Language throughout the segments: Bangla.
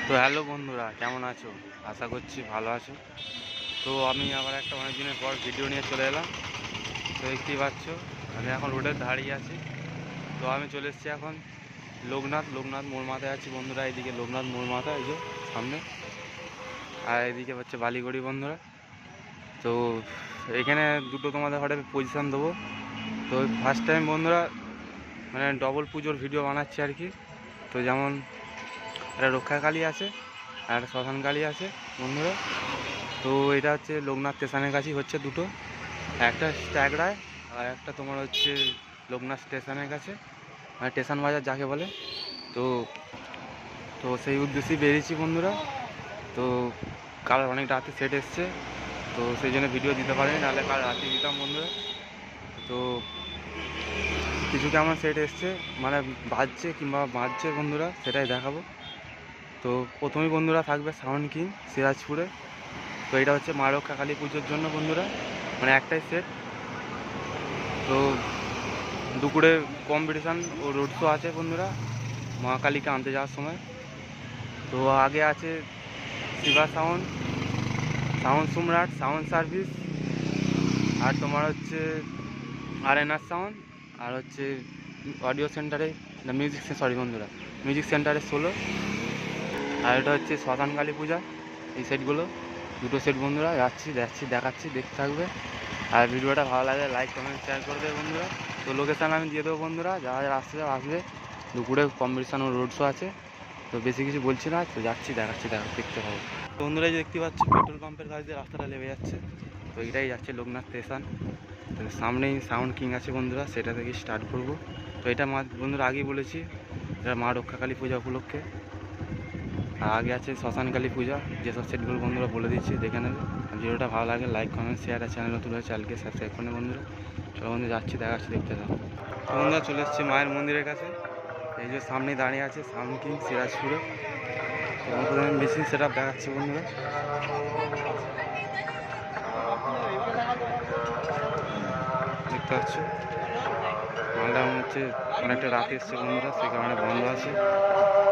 তো হ্যালো বন্ধুরা, কেমন আছো? আশা করছি ভালো আছো। তো আমি আবার একটা অনেক দিনের পর ভিডিও নিয়ে চলে এলাম। তো দেখতেই পাচ্ছ আমি এখন রোডের দাঁড়িয়ে আছি। তো আমি চলে এসেছি এখন লোকনাথ মোড় মাথায় আছি বন্ধুরা। এইদিকে লোকনাথ মোড় মাথা, এই যে সামনে, আর এইদিকে হচ্ছে বালিগড়ি বন্ধুরা। তো এখানে দুটো তোমাদের হঠাৎ পজিশান দেবো। তো ফার্স্ট টাইম বন্ধুরা মানে ডবল পুজোর ভিডিও বানাচ্ছি আর কি। তো যেমন একটা রক্ষাকালী আছে আর একটা শ্মশানকালী আছে বন্ধুরা। তো এটা হচ্ছে লোকনাথ স্টেশনের কাছেই হচ্ছে দুটো, একটা স্ট্যাগড়ায় আর একটা তোমার হচ্ছে লোকনাথ স্টেশনের কাছে, মানে স্টেশন বাজার যাকে বলে। তো তো সেই উদ্দেশ্যেই বেরিয়েছি বন্ধুরা। তো কাল অনেক রাতে সেট এসছে, তো সেই জন্য ভিডিও দিতে পারিনি, নাহলে কাল রাতে দিতাম বন্ধুরা। তো কিছু কেমন সেট এসছে মানে বাজছে কিংবা বাজছে বন্ধুরা, সেটাই দেখাবো। তো প্রথমেই বন্ধুরা থাকবে সাউন্ড কিং সিরাজপুরে। তো এটা হচ্ছে মা রক্ষা কালী পুজোর জন্য বন্ধুরা, মানে একটাই সেট। তো দুপুরে কম্পিটিশান ও রোড শো আছে বন্ধুরা মা কালীকে আনতে যাওয়ার সময়। তো আগে আছে শিবা সাউন্ড সম্রাট সাউন্ড সার্ভিস, আর তোমার হচ্ছে আরএনআর সাউন্ড, আর হচ্ছে অডিও সেন্টারে মিউজিক সেন্টারে 16। আর এটা হচ্ছে শ্মশান কালী পূজা। এই সেটগুলো দুটো সেট বন্ধুরা যাচ্ছি দেখাচ্ছি, দেখতে থাকবে। আর ভিডিওটা ভালো লাগলে লাইক কমেন্ট শেয়ার করে দেবে বন্ধুরা। তো লোকেশান আমি দিয়ে দেবো বন্ধুরা, যারা যারা আসবে। দুপুরে কম্পিটিশান ও রোড শো আছে। তো বেশি কিছু বলছি না, তো যাচ্ছি দেখাচ্ছি, দেখতে পাবো। তো বন্ধুরা যে দেখতে পাচ্ছি পেট্রোল পাম্পের কাছ দিয়ে রাস্তাটা লেগে যাচ্ছে। তো এটাই যাচ্ছে লোকনাথ স্টেশন। তো সামনেই সাউন্ড কিং আছে বন্ধুরা, সেটা থেকে স্টার্ট করব। তো এটা বন্ধুরা আগেই বলেছি, এটা মা রক্ষাকালী পূজা উপলক্ষে। আর আগে আছে শ্মশানকালী পূজা। যেসব সেটগুলো বন্ধুরা বলে দিচ্ছি, দেখে নেবে। ভিডিওটা ভালো লাগে লাইক কমেন্ট শেয়ার, আর চ্যানেল নতুন হলে চ্যানেলকে সাবস্ক্রাইব করে বন্ধুরা। চলো বন্ধু যাচ্ছি, দেখাচ্ছি, দেখতে থাকো। তো বন্ধুরা চলে এসেছি মায়ের মন্দিরের কাছে। এই যে সামনে দাঁড়িয়ে আছে সাউন্ড কিং সিরাজপুরে। তো আমি মেশিন সেট আপ দেখাচ্ছি বন্ধুরা। দেখতে পাচ্ছ মালটা হচ্ছে অনেকটা রাত এসছে বন্ধুরা, সে কারণে বন্ধ আছে,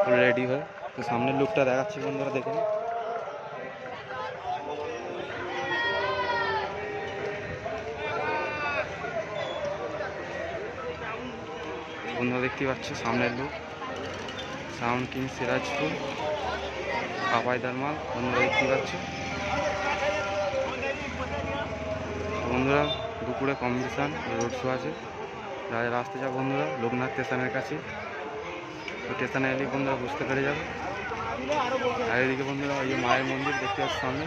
ফুল রেডি হয়ে। তো সামনের লুকটা দেখাচ্ছি বন্ধুরা, দেখুন। বন্ধুরা দেখতে পাচ্ছ সামনের লুক, সাউন্ড কিং সিরাজপুর পাপাইদার মাল বন্ধুরা দেখতে পাচ্ছ। বন্ধুরা দুপুরে কম্পিটিশান রোড শো আছে, যারা রাস্তা যাও বন্ধুরা লোকনাথ স্টেশনের কাছে। তো স্টেশনে এলে বন্ধুরা বুঝতে পেরে যাবে। আর এদিকে বন্ধুরা ওই যে মায়ের মন্দির দেখতে পাচ্ছি সামনে,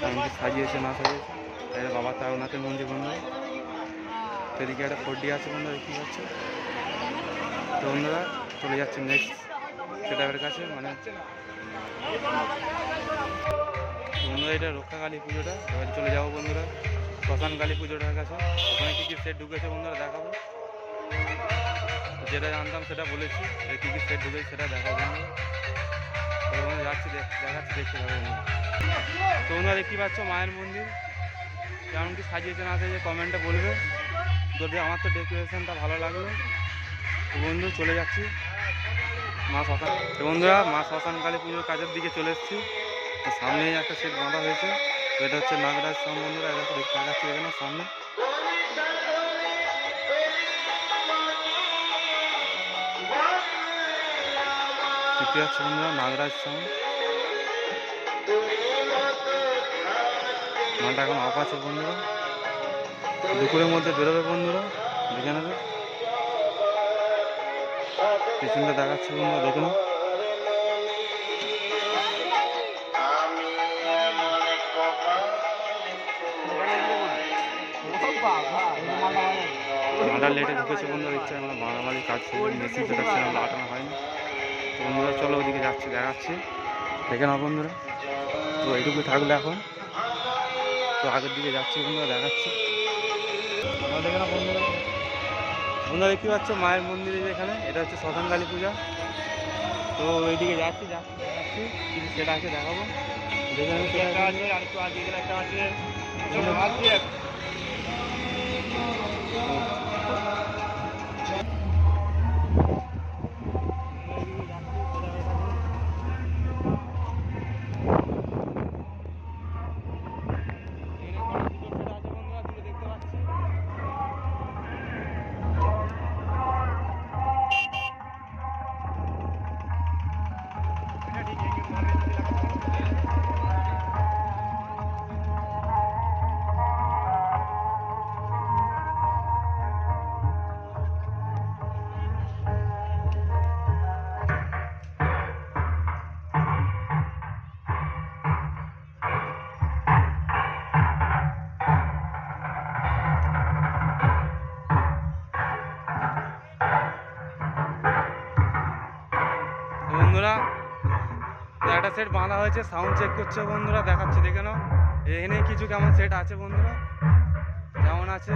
এমনকি সাজিয়েছে না সাজিয়েছে, এটা বাবা তারনাথের মন্দির বন্ধুরা। তো এদিকে একটা ফোর্ডি আছে বন্ধুরা দেখতে পাচ্ছ। তো বন্ধুরা চলে যাচ্ছে নেক্সট সেটাপের কাছে, মানে বন্ধুরা এটা রক্ষাকালী পুজোটা। এবার চলে যাবো বন্ধুরা শ্মশান কালী পুজোটার কাছে। ওখানে কী কী সেট ঢুকেছে বন্ধুরা দেখাবো। যেটা জানতাম সেটা বলেছি, কী কী সেট ঢুকেছে সেটা দেখাবো বন্ধুরা। তো বন্ধুরা যাচ্ছি, দেখাচ্ছি, দেখতে পাবো বন্ধুরা। তো বন্ধুরা দেখতে পাচ্ছ মায়ের মন্দির কেমন কি সাজিয়েছে না সাজিয়ে কমেন্টে বলবে। যদি আমার তো ডেকোরেশনটা ভালো লাগলো। তো বন্ধু চলে যাচ্ছি মা শ্মশান। তো বন্ধুরা মা শ্মশান কালী পুজোর কাজের দিকে চলে এসেছি। তো সামনেই একটা সেট বাঁধা হয়েছে। তো এটা হচ্ছে নাগরাজ সাউন্ড বন্ধুরা, এটা দেখতে দেখাচ্ছি এখানে সামনে। দেখতে পাচ্ছি বন্ধুরা নাগরাজ সাউন্ড, মালটা এখন অফ আছে বন্ধুরা। দুপুরের মধ্যে বেরোবে বন্ধুরা, দেখে নেবে। পেছনটা দেখাচ্ছি বন্ধুরা, দেখুন। মালটা লেটে ঢুকেছে বন্ধুরা, দেখছি আমরা বাঙালি কাজ মেশিন সেটা সেরকম লাগানো হয়নি। তো বন্ধুরা চলো ওদিকে যাচ্ছি, দেখাচ্ছি, দেখে নাও বন্ধুরা। তো এইটুকু থাকলে এখন তো আগের দিকে যাচ্ছি বন্ধুরা, দেখাচ্ছি দেখে নাও বন্ধুরা। বন্ধুরা দেখতে পাচ্ছ মায়ের মন্দিরে যেখানে, এটা হচ্ছে শ্মশান কালী পূজা। তো এইদিকে যাচ্ছি দেখাচ্ছি, কিন্তু সেটা আছে দেখাবো, দেখে নেবে। সেটা আছে আর একটু আগে গেলে একটা আছে। বন্ধুরা একটা সেট বাঁধা হয়েছে, সাউন্ড চেক করছে বন্ধুরা, দেখাচ্ছি দেখে নাও এখানে কিছু কেমন সেট আছে বন্ধুরা, যেমন আছে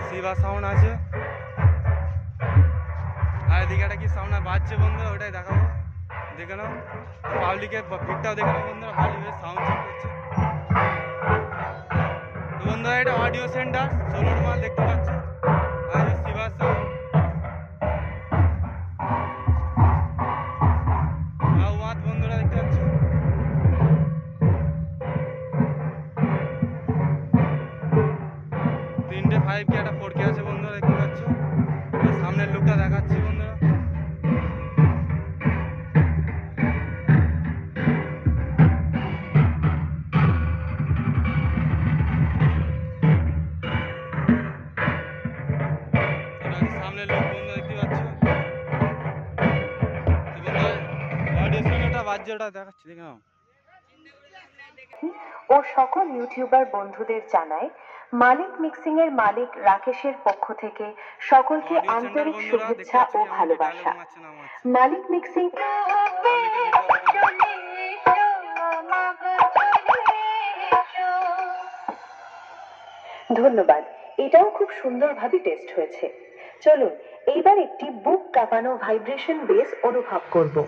শিবা সাউন্ড আছে, আর এদিকে একটা কি সাউন্ড বাজছে বন্ধুরা, ওটাই দেখাবো দেখে নাও। পাবলিকের ভিড়টাও দেখে নাও বন্ধুরা, ভালোভাবে সাউন্ড চেক করছে। তো বন্ধুরা এটা অডিও সেন্টার সোলোর মাল দেখতে পাচ্ছ, আর শিবা সাউন্ড বন্ধুরা দেখতে পাচ্ছ। 3টে 5K একটা 4K আছে বন্ধুরা দেখতে পাচ্ছ। সামনের লুকটা দেখাচ্ছি বন্ধুরা। সামনের লুক বন্ধুরা দেখতে পাচ্ছ। অডিও সিনেমাটা বাজছে, ওটা দেখাচ্ছি দেখে নাও। ও সকল ইউটিউবার বন্ধুদের জানায় মালিক মিক্সিং এর মালিক রাকেশের পক্ষ থেকে সকলকে আন্তরিক শুভেচ্ছা ও ভালোবাসা। মালিক মিক্সিং ধন্যবাদ, এটাও খুব সুন্দরভাবে টেস্ট হয়েছে। চলুন এইবার একটি বুক কাঁপানো ভাইব্রেশন বেস অনুভব করব।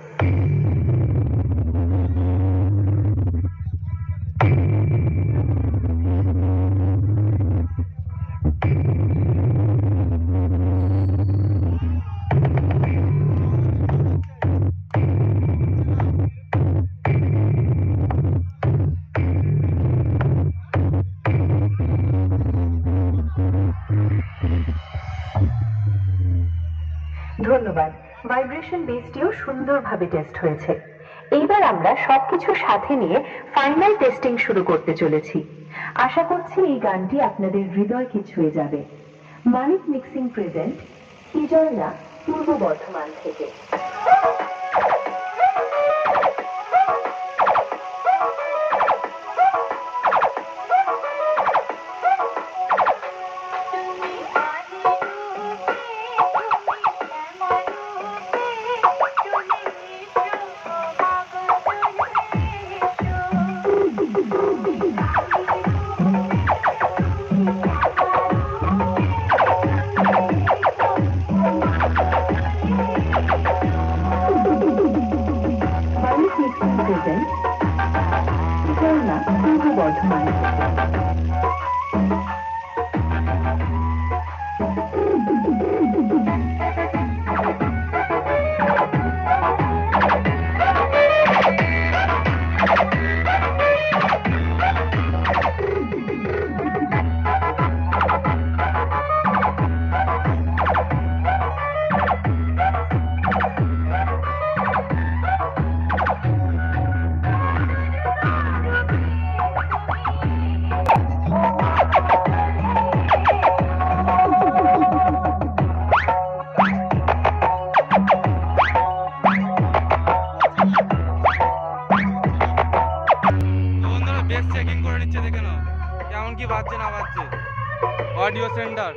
ধন্যবাদ, ভাইব্রেশন বেসটিও সুন্দরভাবে টেস্ট হয়েছে। এইবার আমরা সবকিছু সাথে নিয়ে ফাইনাল টেস্টিং শুরু করতে চলেছি। আশা করছি এই গানটি আপনাদের হৃদয়কে ছুঁয়ে যাবে। মালিক মিক্সিং প্রেজেন্ট ইজয়না, পূর্ব বর্ধমান থেকে। পূর্ব বর্ধমান কেমন কি বাজছে না বাজছে। অডিও সেন্টার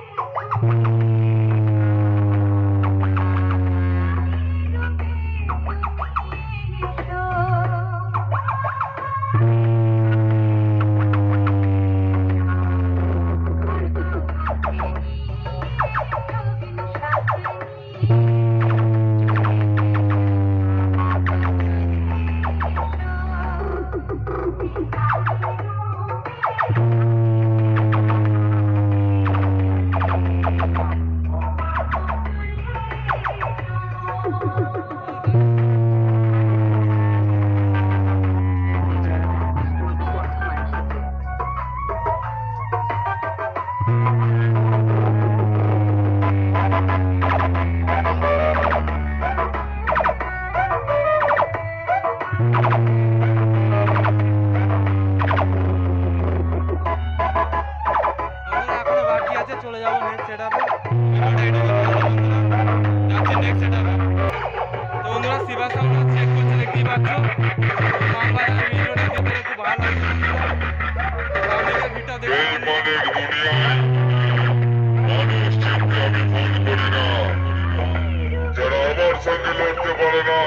চলে যাবো নেক্সট সেটআপে। যাচ্ছি নেক্সট সেটআপে। তো বন্ধুরা শিবা সাউন্ড চেক করছে দেখতেই পাচ্ছ। ভিডিওটা দেখতে খুব ভালো লাগছে বন্ধুরা। আপনাদের ভিডিও দেখতে মানুষ চিনতে আমি ভুল করি না, যারা আমার সঙ্গে লড়তে পারে না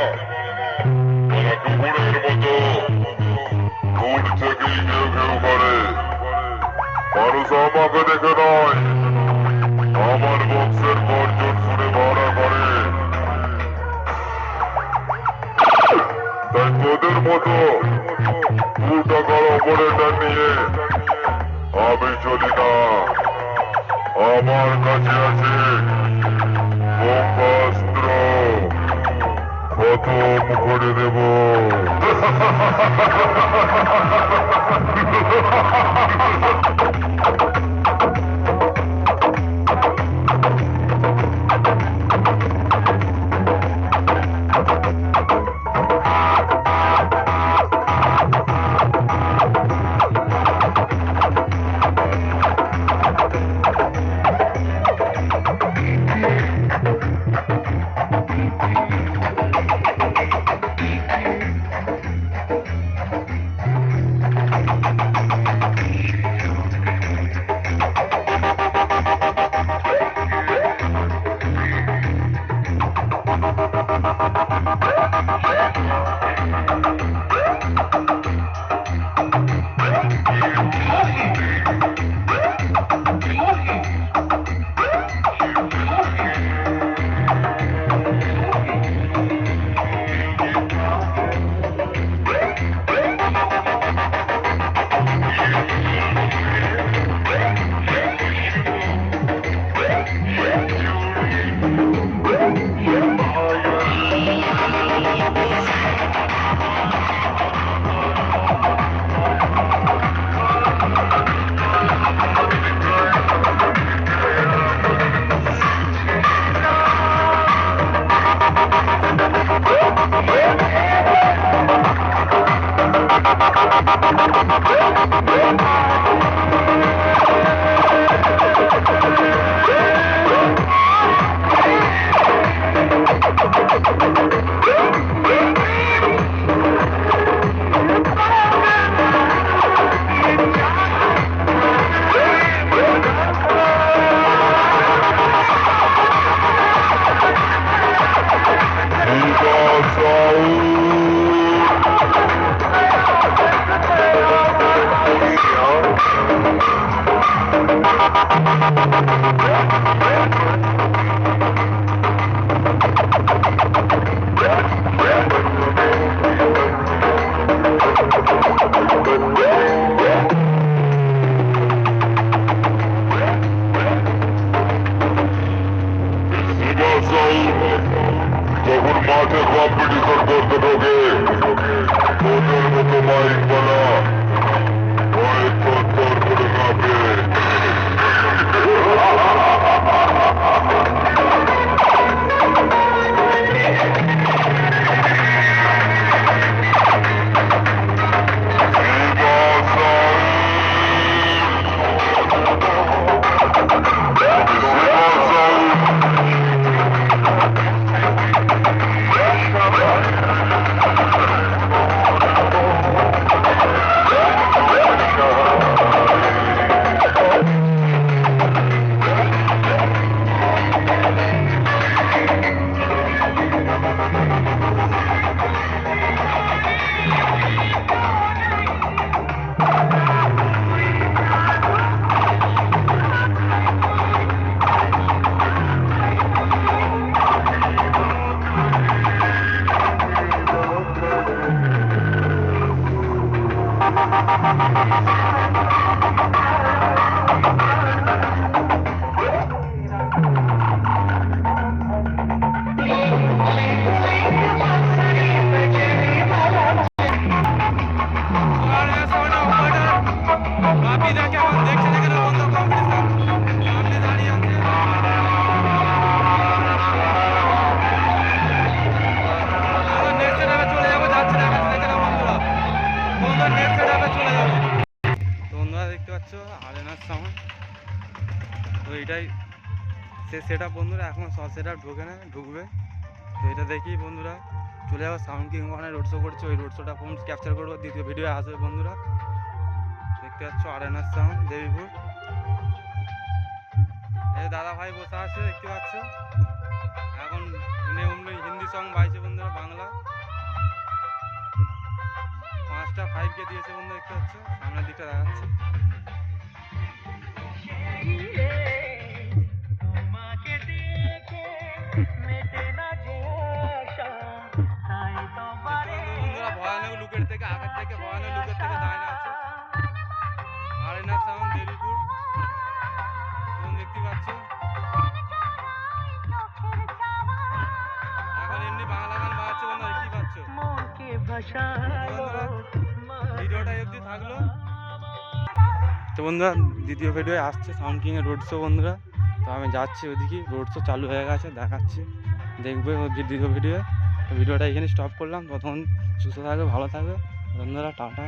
কুকুরের মতো দূর থেকেই ঘেউ ঘেউ করে। মানুষ আমাকে দেখে নয়, আমার বংশের গর্জন শুনে ভরা করে। তাই তোদের মতো 2 টাকার অপারেটর নিয়ে আমি চলি না। আমার কাছে আছে ব্রহ্মাস্ত্র, খতম করে দেব। যখন মাঠে কম্পিটিশন করতে ঢোকে, ওদের মতো মাইক বলা ভয়ে থরথর করে কাঁপে। তো এটাই সে সেটআপ বন্ধুরা, এখন সব সেটআপ ঢুকবে। তো এটা দেখি বন্ধুরা চলে যাবো সাউন্ড কিং ওখানে রোড শো করছে, ওই রোড শোটা ক্যাপচার করবো, দ্বিতীয় ভিডিও আসবে বন্ধুরা। দেখতে পাচ্ছ আরেনার সাউন্ড দেবীপুর। এই দাদা ভাই বসে আছে দেখতে পাচ্ছ, এখন হিন্দি সং বাইছে বন্ধুরা, বাংলা 5K দিয়েছে বন্ধু, দেখতে পাচ্ছ সামনের দিকটা দেখাচ্ছি। বন্ধুরা ভয়ানক লুকের থেকে, আগের থেকে ভয়ানক লুকের থেকে দাঁড়িয়ে আছে আরেনা সাউন্ড দেরিপুর, দেখতে পাচ্ছ। এখন এমনি বাংলা গান বাজাচ্ছে বন্ধুরা, দেখতে পাচ্ছ। ভিডিওটা অবধি থাকলো। তো বন্ধুরা দ্বিতীয় ভিডিও আসছে সাউন্ড কিং এর রোড শো বন্ধুরা। তো আমি যাচ্ছি ওদিকে, রোড শো চালু হয়ে গেছে, দেখাচ্ছি, দেখবে দ্বিতীয় ভিডিও। তো ভিডিওটা এখানে স্টপ করলাম। ততক্ষণ সুস্থ থাকবে, ভালো থাকবে বন্ধুরা, টাটা।